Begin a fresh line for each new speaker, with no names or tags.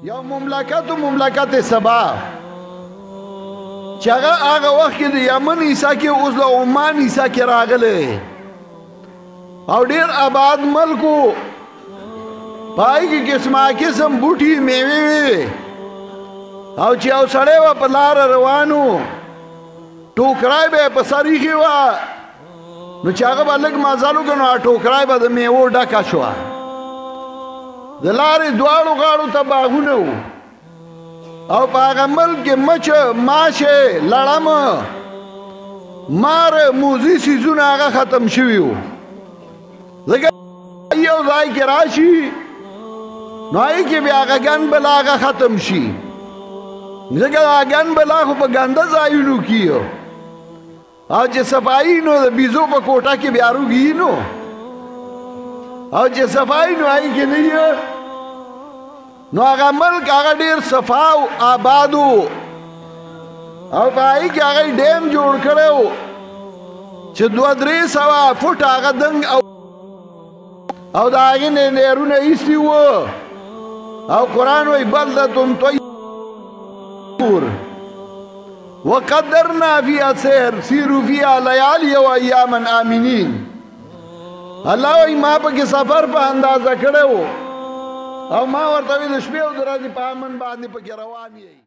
یو مملکت سبا چې هغه وخت کې د یمن عیسا کې اوس د عمان عیسا کې راغلی او ډېر آباد ملکو پای کې قسمه قسم بوټي میوې وې او چې یو سړی و په لاره روانو ټوکرای به په سر ایښې وه نو چې هغه به لږ مزل وکړ نو ټوکرای به د میوو ډکه شوه د لارې دواړو غاړو ته باغونه وو او په هغه ملک کې مچ ماشه لړم مار موزي څیزونه هغه ختم شوي وو ځکه یو ځای کې راشي نو هغې کې بیا هغه ګن بلا هغه ختم شي ځکه هغه ګن بلا خو په ګنده ځایونو کې او چې صفایي نو د بیزو په کوټه کې بیا روږي نو او چې صفایي نو هغې کې نه نو هغه ملک هغه ډېر صفا او آباد و او په هغې کې هغه ډیم جوړ کړی و چې 200-300 فوټه هغه دنګ او د هغې نه نهرونه ایستي وو او قرآن وایي بلدة طیبة وقدرنا فيها السير سیروا فيها لیالي وایاما آمنین الله وایي ما پکې سفر په اندازه کړی و او ما ورته وی د شپې او د ورځې په امن باندې پکې روان یې